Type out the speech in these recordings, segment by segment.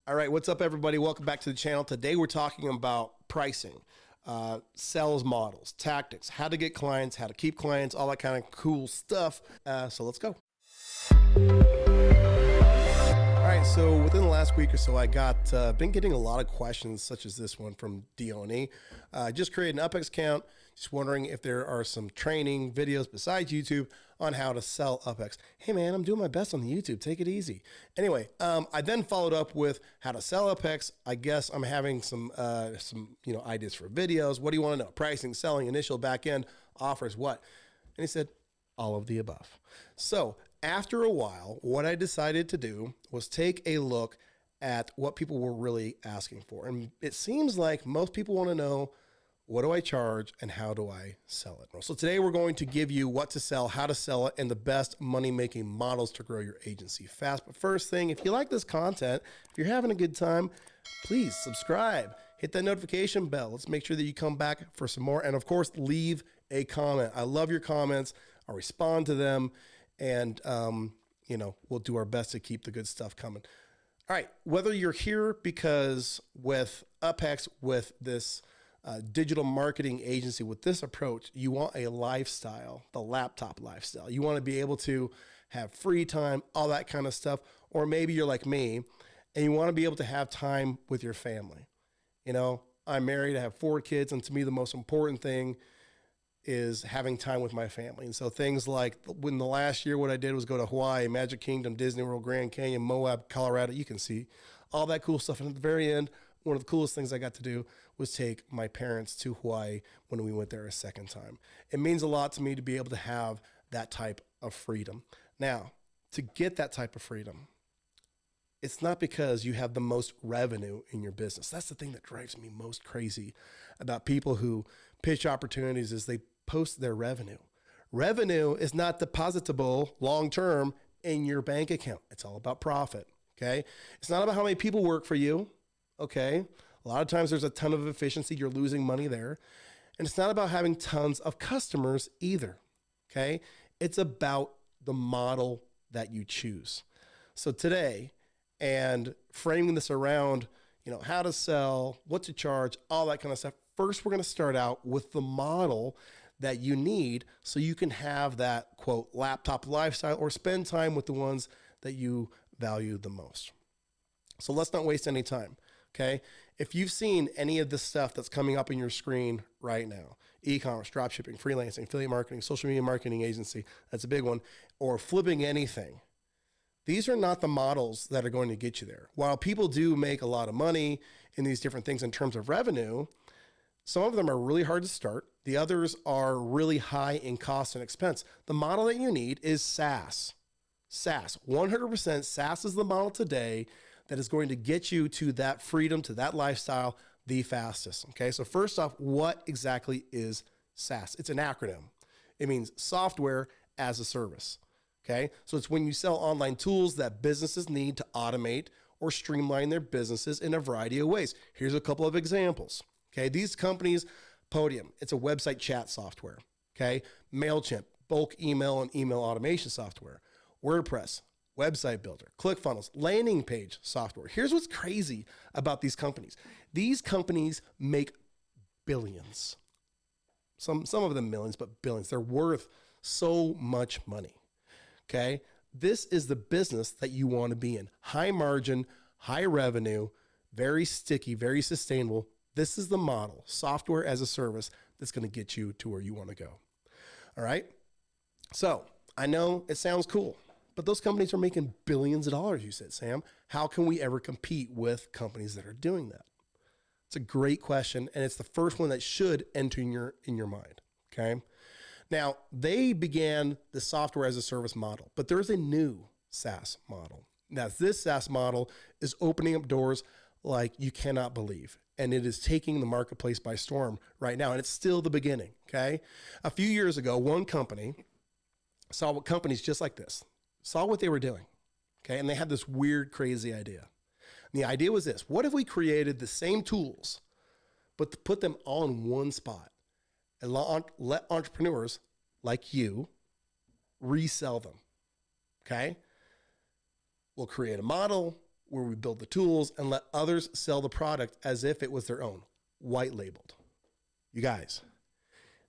All right, what's up, everybody? Welcome back to the channel. Today, we're talking about pricing, sales models, tactics, how to get clients, how to keep clients, all that kind of cool stuff. So let's go. All right, so within the last week or so, I been getting a lot of questions such as this one from Dione. Just created an UpHex account, just wondering if there are some training videos besides YouTube on how to sell UpHex. Hey man, I'm doing my best on the YouTube, take it easy. Anyway, I then followed up with how to sell UpHex. I guess I'm having some ideas for videos. What do you want to know? Pricing, selling, initial, back end, offers, what? And he said, all of the above. So after a while, what I decided to do was take a look at what people were really asking for. And it seems like most people want to know, what do I charge and how do I sell it? So today we're going to give you what to sell, how to sell it, and the best money-making models to grow your agency fast. But first thing, if you like this content, if you're having a good time, please subscribe, hit that notification bell. Let's make sure that you come back for some more. And of course, leave a comment. I love your comments. I'll respond to them. And, we'll do our best to keep the good stuff coming. All right. Whether you're here because with UpHex, with this digital marketing agency, with this approach, you want a lifestyle, the laptop lifestyle. You want to be able to have free time, all that kind of stuff. Or maybe you're like me and you want to be able to have time with your family. You know, I'm married, I have 4 kids. And to me, the most important thing is having time with my family. And so things like when the last year, what I did was go to Hawaii, Magic Kingdom, Disney World, Grand Canyon, Moab, Colorado. You can see all that cool stuff. And at the very end, one of the coolest things I got to do was take my parents to Hawaii when we went there a second time. It means a lot to me to be able to have that type of freedom. Now, to get that type of freedom, it's not because you have the most revenue in your business. That's the thing that drives me most crazy about people who pitch opportunities is they post their revenue. Revenue is not depositable long-term in your bank account. It's all about profit, okay? It's not about how many people work for you, okay? A lot of times there's a ton of efficiency. You're losing money there. And it's not about having tons of customers either, okay? It's about the model that you choose. So today, and framing this around, how to sell, what to charge, all that kind of stuff. First, we're going to start out with the model that you need so you can have that, quote, laptop lifestyle or spend time with the ones that you value the most. So let's not waste any time, okay? If you've seen any of this stuff that's coming up in your screen right now, e-commerce, dropshipping, freelancing, affiliate marketing, social media marketing agency, that's a big one, or flipping anything, these are not the models that are going to get you there. While people do make a lot of money in these different things in terms of revenue, some of them are really hard to start. The others are really high in cost and expense. The model that you need is SaaS. SaaS, 100% SaaS is the model today that is going to get you to that freedom, to that lifestyle, the fastest. Okay, so first off, what exactly is SaaS? It's an acronym. It means software as a service. Okay, so it's when you sell online tools that businesses need to automate or streamline their businesses in a variety of ways. Here's a couple of examples. Okay, these companies, Podium, it's a website chat software. Okay, MailChimp, bulk email and email automation software. WordPress, website builder, ClickFunnels, landing page software. Here's what's crazy about these companies. These companies make billions. Some of them millions, but billions. They're worth so much money. Okay, this is the business that you want to be in. High margin, high revenue, very sticky, very sustainable. This is the model, software as a service, that's going to get you to where you want to go. All right. So I know it sounds cool, but those companies are making billions of dollars. You said, Sam, how can we ever compete with companies that are doing that? It's a great question. And it's the first one that should enter in your mind. Okay. Now, they began the software as a service model, but there's a new SaaS model. Now, this SaaS model is opening up doors like you cannot believe, and it is taking the marketplace by storm right now, and it's still the beginning, okay? A few years ago, one company saw what companies just like this, saw what they were doing, okay? And they had this weird, crazy idea. And the idea was this: what if we created the same tools, but to put them all in one spot? And let entrepreneurs like you resell them, okay? We'll create a model, where we build the tools and let others sell the product as if it was their own, white labeled. You guys,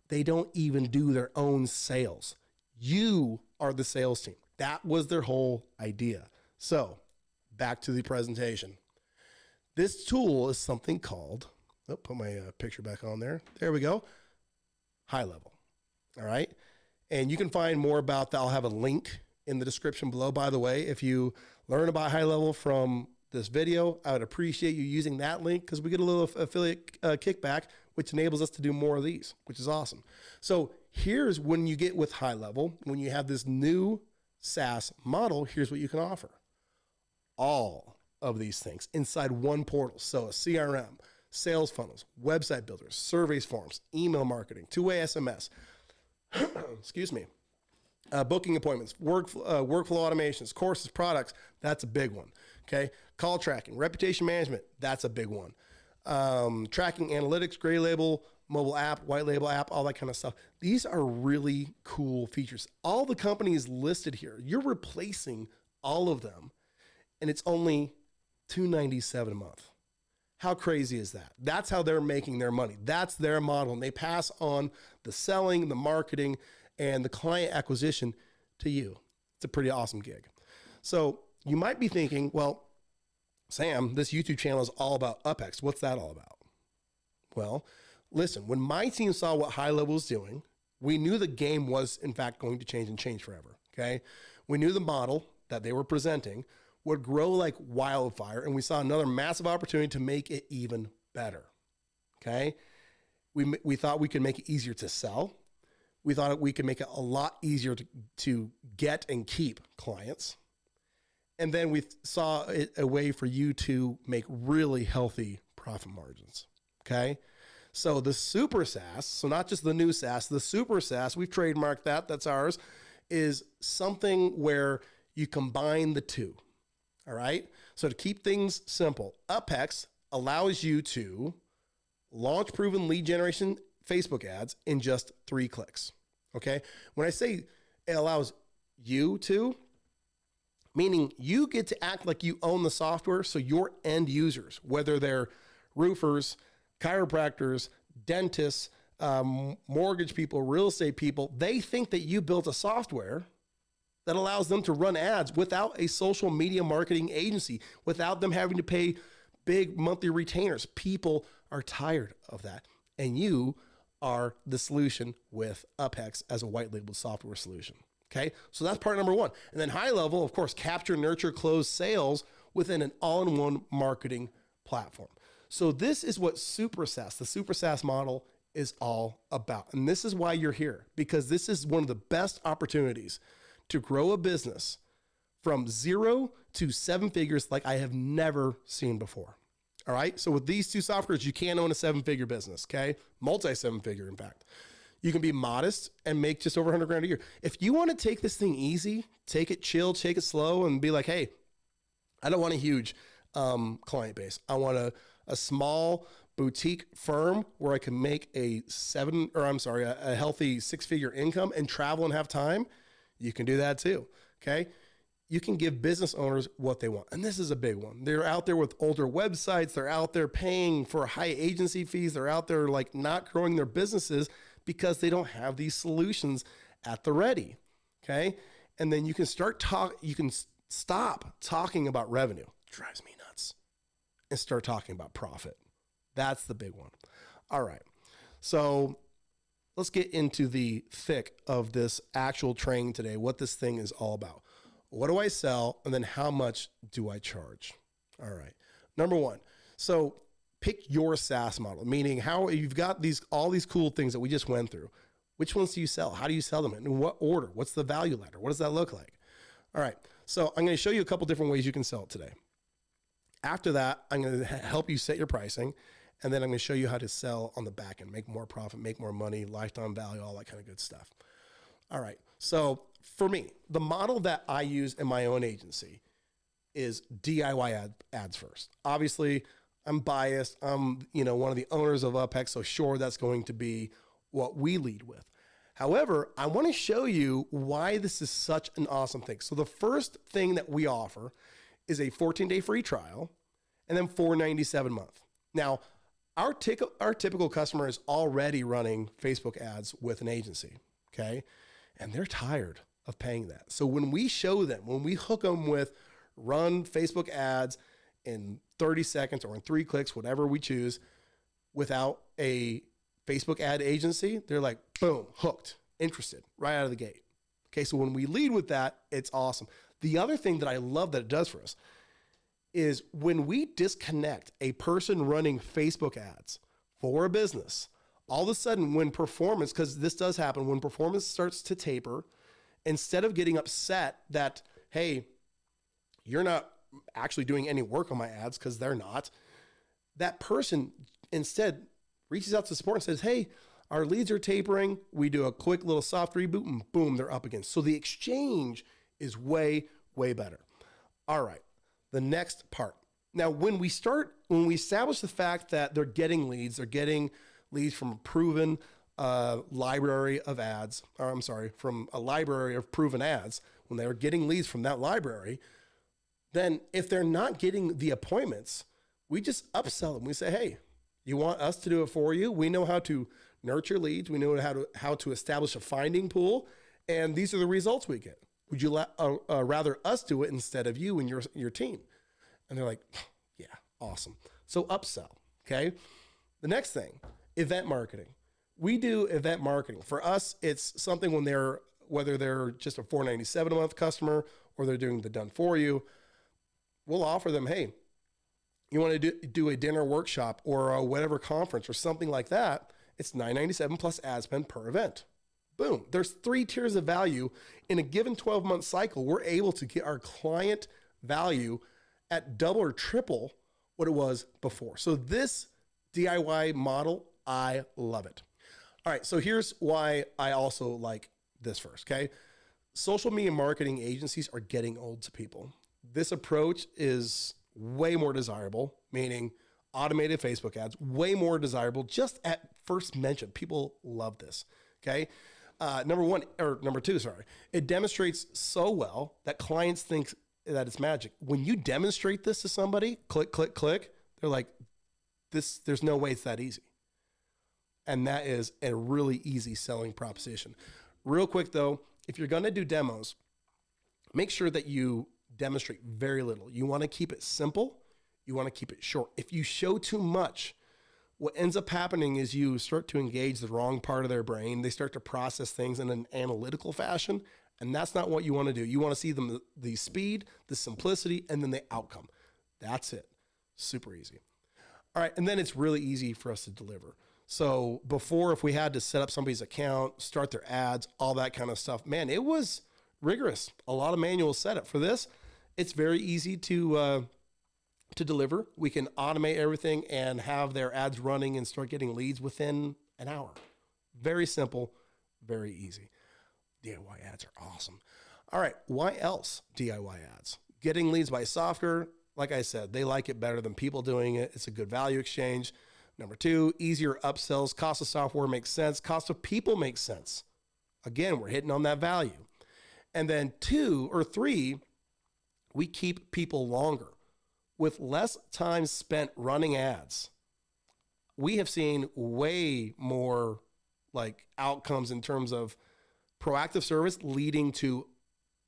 they don't even do their own sales. You are the sales team. That was their whole idea. So back to the presentation. This tool is something called, put my picture back on there. There we go. HighLevel. All right. And you can find more about that. I'll have a link in the description below. By the way, if you learn about HighLevel from this video, I would appreciate you using that link because we get a little affiliate kickback, which enables us to do more of these, which is awesome. So here's when you get with HighLevel, when you have this new SaaS model, here's what you can offer. All of these things inside one portal. So a CRM, sales funnels, website builders, surveys, forms, email marketing, two-way SMS, excuse me, booking appointments, workflow automations, courses, products. That's a big one. Okay. Call tracking, reputation management. That's a big one. Tracking analytics, gray label, mobile app, white label app, all that kind of stuff. These are really cool features. All the companies listed here, you're replacing all of them, and it's only $297 a month. How crazy is that? That's how they're making their money. That's their model. And they pass on the selling, the marketing, and the client acquisition to you. It's a pretty awesome gig. So you might be thinking, well, Sam, this YouTube channel is all about UpHex. What's that all about? Well, listen, when my team saw what HighLevel was doing, we knew the game was, in fact, going to change and change forever, okay? We knew the model that they were presenting would grow like wildfire, and we saw another massive opportunity to make it even better, okay? We thought we could make it easier to sell. We thought we could make it a lot easier to get and keep clients. And then we saw it a way for you to make really healthy profit margins, okay? So the super SaaS, so not just the new SaaS, the super SaaS, we've trademarked that, that's ours, is something where you combine the two, all right? So to keep things simple, UpHex allows you to launch proven lead generation Facebook ads in just 3 clicks, okay? When I say it allows you to, meaning you get to act like you own the software, so your end users, whether they're roofers, chiropractors, dentists, mortgage people, real estate people, they think that you built a software that allows them to run ads without a social media marketing agency, without them having to pay big monthly retainers. People are tired of that. And you are the solution with UpHex as a white labeled software solution. Okay, so that's part number 1. And then HighLevel, of course, capture, nurture, close sales within an all-in-one marketing platform. So this is what Super SaaS, the Super SaaS model, is all about. And this is why you're here, because this is one of the best opportunities to grow a business from 0 to 7 figures like I have never seen before. All right, so with these 2 softwares, you can own a 7-figure business, okay? Multi-7-figure, in fact. You can be modest and make just over 100 grand a year. If you want to take this thing easy, take it chill, take it slow, and be like, hey, I don't want a huge client base. I want a small boutique firm where I can make a healthy 6-figure income and travel and have time. You can do that too, okay? You can give business owners what they want. And this is a big one. They're out there with older websites. They're out there paying for high agency fees. They're out there like not growing their businesses because they don't have these solutions at the ready, okay? And then you can stop talking about revenue. It drives me nuts. And start talking about profit. That's the big one. All right. So let's get into the thick of this actual training today, what this thing is all about. What do I sell? And then how much do I charge? All right. Number 1. So pick your SaaS model, meaning how you've got all these cool things that we just went through. Which ones do you sell? How do you sell them? In what order? What's the value ladder? What does that look like? All right. So I'm going to show you a couple different ways you can sell it today. After that, I'm going to help you set your pricing. And then I'm going to show you how to sell on the back end, make more profit, make more money, lifetime value, all that kind of good stuff. All right. So for me, the model that I use in my own agency is DIY ads first. Obviously, I'm biased. I'm, one of the owners of UpHex, so sure, that's going to be what we lead with. However, I want to show you why this is such an awesome thing. So the first thing that we offer is a 14-day free trial and then $4.97 a month. Now, our typical customer is already running Facebook ads with an agency, okay? And they're tired of paying that. So when we show them, when we hook them with run Facebook ads in 30 seconds or in 3 clicks, whatever we choose, without a Facebook ad agency, they're like, boom, hooked, interested right out of the gate. Okay, so when we lead with that, it's awesome. The other thing that I love that it does for us is when we disconnect a person running Facebook ads for a business, all of a sudden when performance, because this does happen, when performance starts to taper, instead of getting upset that, hey, you're not actually doing any work on my ads, because they're not, that person instead reaches out to support and says, hey, our leads are tapering. We do a quick little soft reboot and boom, they're up again. So the exchange is way, way better. All right, the next part. Now, when we establish the fact that they're getting leads from a proven library of ads, from a library of proven ads, when they're getting leads from that library, then if they're not getting the appointments, we just upsell them. We say, hey, you want us to do it for you? We know how to nurture leads. We know how to establish a finding pool. And these are the results we get. Would you rather us do it instead of you and your team? And they're like, yeah, awesome. So upsell, okay? The next thing, event marketing. We do event marketing. For us, it's something whether they're just a $4.97 a month customer or they're doing the done for you, we'll offer them, hey, you want to do a dinner workshop or a whatever conference or something like that, it's $9.97 plus ad spend per event. Boom. There's 3 tiers of value. In a given 12-month cycle, we're able to get our client value at double or triple what it was before. So this DIY model, I love it. All right, so here's why I also like this first, okay? Social media marketing agencies are getting old to people. This approach is way more desirable, meaning automated Facebook ads, way more desirable. Just at first mention, people love this, okay? Number two, it demonstrates so well that clients think that it's magic. When you demonstrate this to somebody, click, click, click, they're like, there's no way it's that easy. And that is a really easy selling proposition. Real quick though, if you're going to do demos, make sure that you demonstrate very little. You want to keep it simple. You want to keep it short. If you show too much, what ends up happening is you start to engage the wrong part of their brain. They start to process things in an analytical fashion, and that's not what you want to do. You want to see them the speed, the simplicity, and then the outcome. That's it. Super easy. All right, and then it's really easy for us to deliver. So before, if we had to set up somebody's account, start their ads, all that kind of stuff, man, it was rigorous. A lot of manual setup. For this, it's very easy to deliver. We can automate everything and have their ads running and start getting leads within an hour. Very simple, very easy. DIY ads are awesome. All right, why else DIY ads? Getting leads by software, like I said, they like it better than people doing it. It's a good value exchange. Number 2, easier upsells. Cost of software makes sense. Cost of people makes sense. Again, we're hitting on that value. And then 2 or 3, we keep people longer. With less time spent running ads, we have seen way more outcomes in terms of proactive service leading to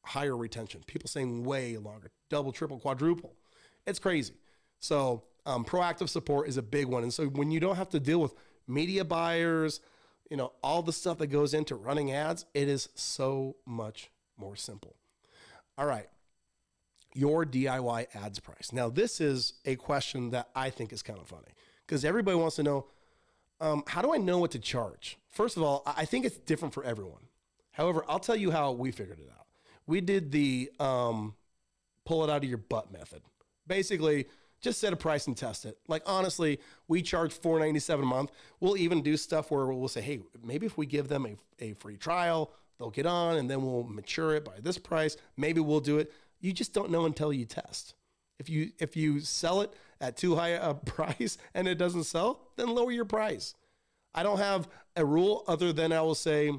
higher retention. People saying way longer, double, triple, quadruple. It's crazy. So proactive support is a big one. And so when you don't have to deal with media buyers, all the stuff that goes into running ads, it is so much more simple. All right. Your DIY ads price. Now, this is a question that I think is kind of funny because everybody wants to know, how do I know what to charge? First of all, I think it's different for everyone. However, I'll tell you how we figured it out. We did the pull it out of your butt method. Basically, just set a price and test it. Honestly, we charge $4.97 a month. We'll even do stuff where we'll say, hey, maybe if we give them a free trial, they'll get on and then we'll mature it by this price. Maybe we'll do it. You just don't know until you test. If you sell it at too high a price and it doesn't sell, then lower your price. I don't have a rule other than I will say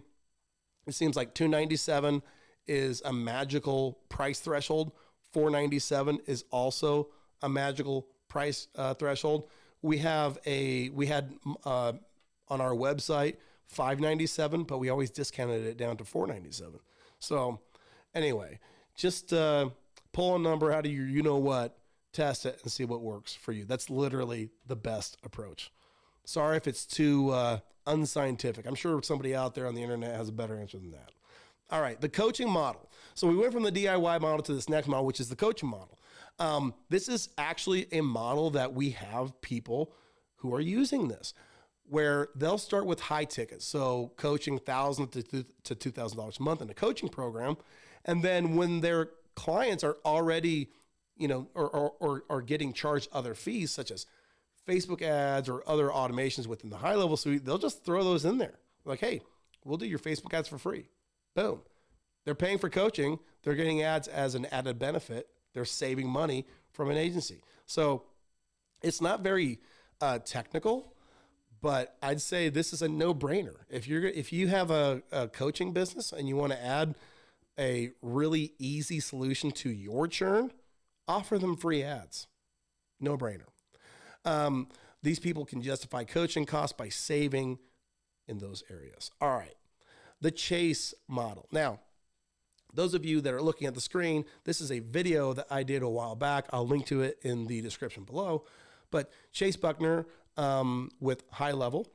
it seems like $297 is a magical price threshold $497 is also a magical price threshold. We had on our website $597, but we always discounted it down to $497. So anyway, just pull a number out of your you-know-what, test it, and see what works for you. That's literally the best approach. Sorry if it's too unscientific. I'm sure somebody out there on the internet has a better answer than that. All right, the coaching model. So we went from the DIY model to this next model, which is the coaching model. This is actually a model that we have people who are using this, where they'll start with high tickets. So coaching $1,000 to $2,000 a month in a coaching program. And then when their clients are already, or getting charged other fees, such as Facebook ads or other automations within the HighLevel suite, they'll just throw those in there. Like, hey, we'll do your Facebook ads for free. Boom. They're paying for coaching. They're getting ads as an added benefit. They're saving money from an agency. So it's not very technical, but I'd say this is a no-brainer. If you have a coaching business and you want to add a really easy solution to your churn, offer them free ads. No-brainer. These people can justify coaching costs by saving in those areas. All right. The chase model. Now, those of you that are looking at the screen, this is a video that I did a while back. I'll link to it in the description below. But Chase Buckner with HighLevel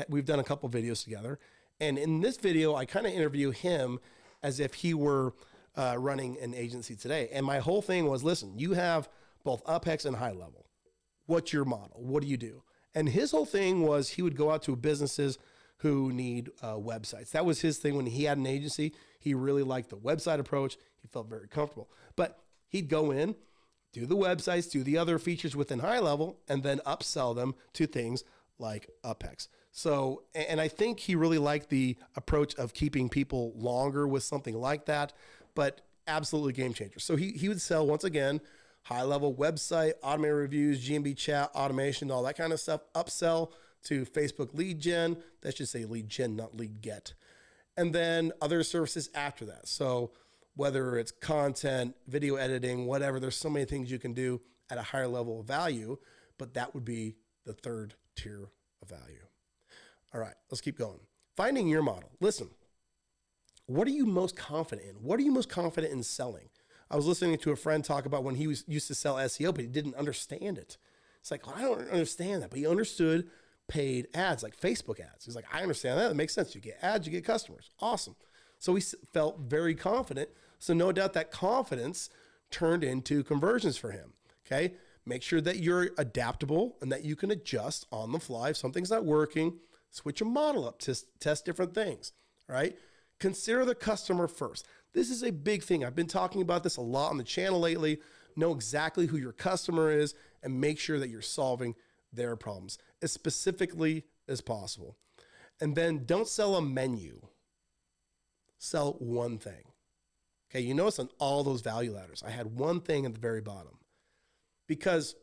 we've done a couple videos together. And in this video, I kind of interview him as if he were running an agency today. And my whole thing was, listen, you have both UpHex and HighLevel. What's your model? What do you do? And his whole thing was he would go out to businesses who need websites. That was his thing when he had an agency. He really liked the website approach. He felt very comfortable. But he'd go in, do the websites, do the other features within HighLevel, and then upsell them to things like UpHex. So, and I think he really liked the approach of keeping people longer with something like that, but absolutely game changer. So he would sell, once again, HighLevel website, automated reviews, GMB chat, automation, all that kind of stuff, upsell to Facebook lead gen. That should say lead gen, not lead get. And then other services after that. So whether it's content, video editing, whatever, there's so many things you can do at a higher level of value, but that would be the third tier of value. All right, let's keep going. Finding your model. Listen, what are you most confident in? What are you most confident in selling? I was listening to a friend talk about when he used to sell SEO, but he didn't understand it. It's like, well, I don't understand that, but he understood paid ads, like Facebook ads. He's like, I understand that. It makes sense. You get ads, you get customers. Awesome. So he felt very confident. So no doubt that confidence turned into conversions for him. Okay. Make sure that you're adaptable and that you can adjust on the fly. If something's not working, switch your model up to test different things. All right. Consider the customer first. This is a big thing. I've been talking about this a lot on the channel lately. Know exactly who your customer is and make sure that you're solving their problems as specifically as possible. And then don't sell a menu. Sell one thing. Okay, you notice on all those value ladders, I had one thing at the very bottom because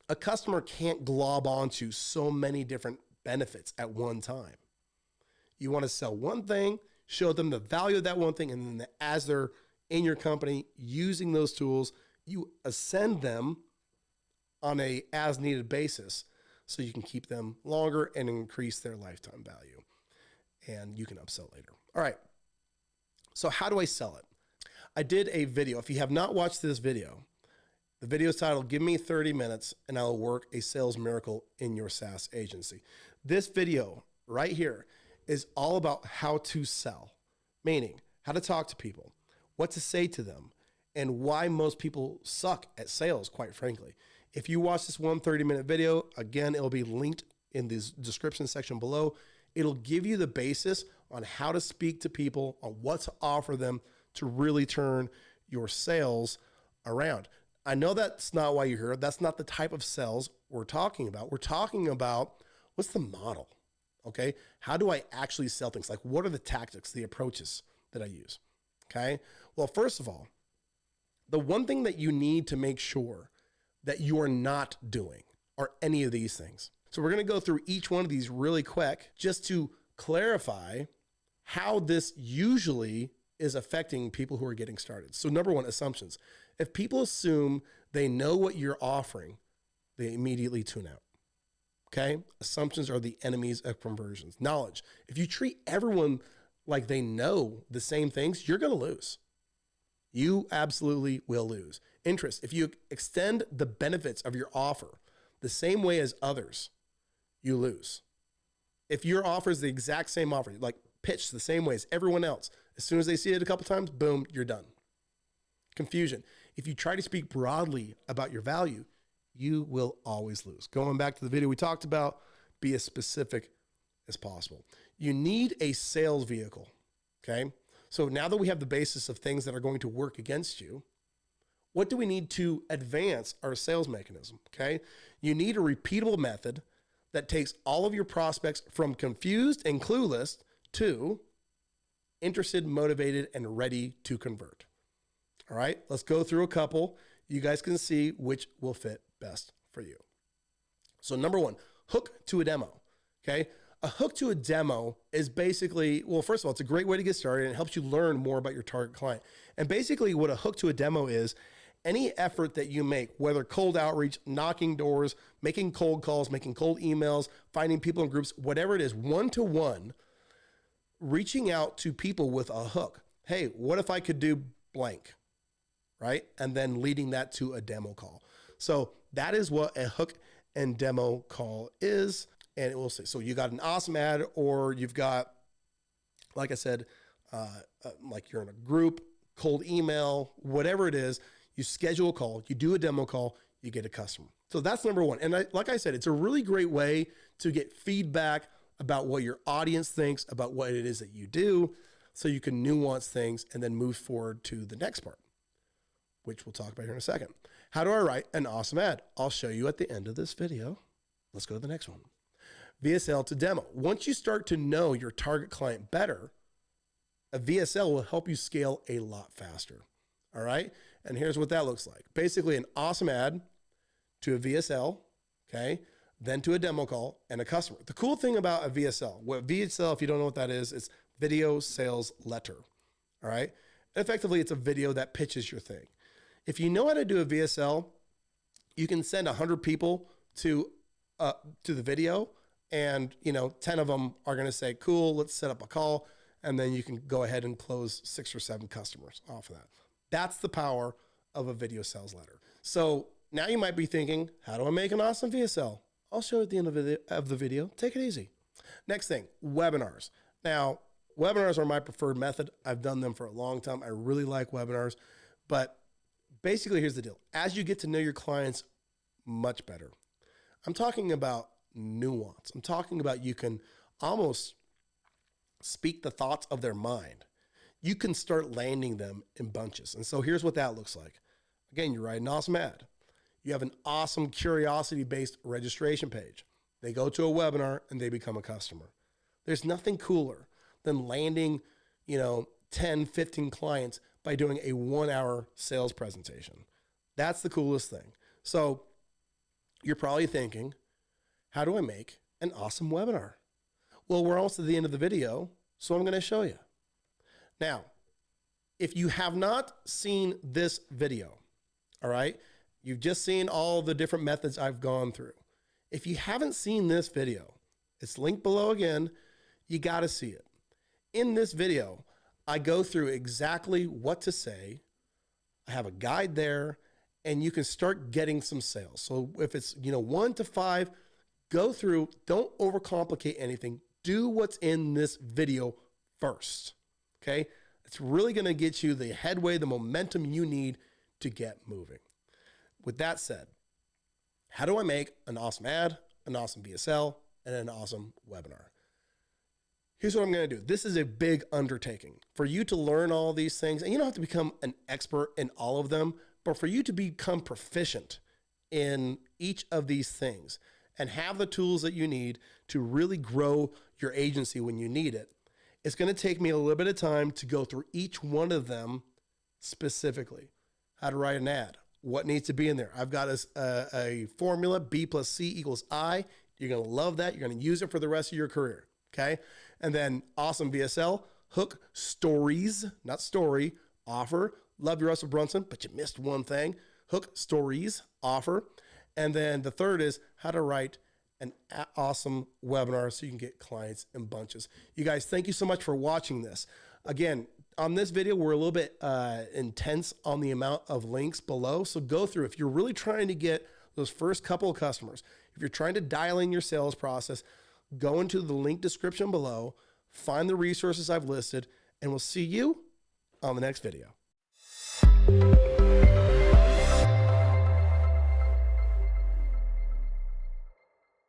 a customer can't glob onto so many different benefits at one time. You want to sell one thing, show them the value of that one thing, and then as they're in your company using those tools, you ascend them on a as needed basis so you can keep them longer and increase their lifetime value. And you can upsell later. All right. So how do I sell it? I did a video. If you have not watched this video, the video is titled, Give Me 30 Minutes and I'll Work a Sales Miracle in Your SaaS Agency. This video right here is all about how to sell, meaning how to talk to people, what to say to them, and why most people suck at sales, quite frankly. If you watch this 30-minute video, again, it'll be linked in the description section below. It'll give you the basis on how to speak to people, on what to offer them to really turn your sales around. I know that's not why you're here. That's not the type of sales we're talking about. We're talking about what's the model, okay? How do I actually sell things? Like, what are the tactics, the approaches that I use, okay? Well, first of all, the one thing that you need to make sure that you are not doing are any of these things. So we're going to go through each one of these really quick just to clarify how this usually is affecting people who are getting started. So number one, assumptions. If people assume they know what you're offering, they immediately tune out. Okay? Assumptions are the enemies of conversions. Knowledge. If you treat everyone like they know the same things, you're going to lose. You absolutely will lose. Interest. If you extend the benefits of your offer the same way as others, you lose. If your offer is the exact same offer, like pitched the same way as everyone else, as soon as they see it a couple times, boom, you're done. Confusion. If you try to speak broadly about your value, you will always lose. Going back to the video we talked about, be as specific as possible. You need a sales vehicle, okay? So now that we have the basis of things that are going to work against you, what do we need to advance our sales mechanism, okay? You need a repeatable method that takes all of your prospects from confused and clueless to interested, motivated, and ready to convert. All right, let's go through a couple. You guys can see which will fit best for you. So number one, hook to a demo, okay? A hook to a demo is basically, well, first of all, it's a great way to get started and it helps you learn more about your target client. And basically what a hook to a demo is, any effort that you make, whether cold outreach, knocking doors, making cold calls, making cold emails, finding people in groups, whatever it is, one-to-one, reaching out to people with a hook. Hey, what if I could do blank, right? And then leading that to a demo call. So that is what a hook and demo call is. And it will say, so you got an awesome ad, or you've got, like I said, like you're in a group, cold email, whatever it is, you schedule a call, you do a demo call, you get a customer. So that's number one. And like I said, it's a really great way to get feedback about what your audience thinks about what it is that you do, so you can nuance things and then move forward to the next part, which we'll talk about here in a second. How do I write an awesome ad? I'll show you at the end of this video. Let's go to the next one. VSL to demo. Once you start to know your target client better, a VSL will help you scale a lot faster. All right. And here's what that looks like. Basically an awesome ad to a VSL, okay, then to a demo call and a customer. The cool thing about a VSL, if you don't know what that is, it's video sales letter. All right. Effectively, it's a video that pitches your thing. If you know how to do a VSL, you can send 100 people to the video, and 10 of them are going to say, cool, let's set up a call. And then you can go ahead and close 6 or 7 customers off of that. That's the power of a video sales letter. So now you might be thinking, how do I make an awesome VSL? I'll show you at the end of the video. Take it easy. Next thing, webinars. Now, webinars are my preferred method. I've done them for a long time. I really like webinars. But basically, here's the deal. As you get to know your clients much better, I'm talking about nuance. I'm talking about you can almost speak the thoughts of their mind. You can start landing them in bunches. And so here's what that looks like. Again, you write an awesome ad. You have an awesome curiosity-based registration page. They go to a webinar and they become a customer. There's nothing cooler than landing, 10, 15 clients by doing a 1-hour sales presentation. That's the coolest thing. So you're probably thinking, how do I make an awesome webinar? Well, we're almost at the end of the video, so I'm going to show you. Now, if you have not seen this video, all right, you've just seen all the different methods I've gone through. If you haven't seen this video, it's linked below again, you got to see it. In this video, I go through exactly what to say. I have a guide there, and you can start getting some sales. So if it's, 1 to 5, go through, don't overcomplicate anything. Do what's in this video first, okay? It's really going to get you the headway, the momentum you need to get moving. With that said, how do I make an awesome ad, an awesome VSL, and an awesome webinar? Here's what I'm going to do. This is a big undertaking for you to learn all these things, and you don't have to become an expert in all of them, but for you to become proficient in each of these things and have the tools that you need to really grow your agency when you need it. It's going to take me a little bit of time to go through each one of them specifically. How to write an ad, what needs to be in there. I've got a formula, B plus C equals I. You're going to love that. You're going to use it for the rest of your career, okay? And then awesome VSL, hook stories, not story, offer. Love you, Russell Brunson, but you missed one thing. Hook stories, offer. And then the third is how to write an awesome webinar so you can get clients in bunches. You guys, thank you so much for watching this. Again, on this video, we're a little bit intense on the amount of links below. So go through. If you're really trying to get those first couple of customers, if you're trying to dial in your sales process, go into the link description below, find the resources I've listed, and we'll see you on the next video.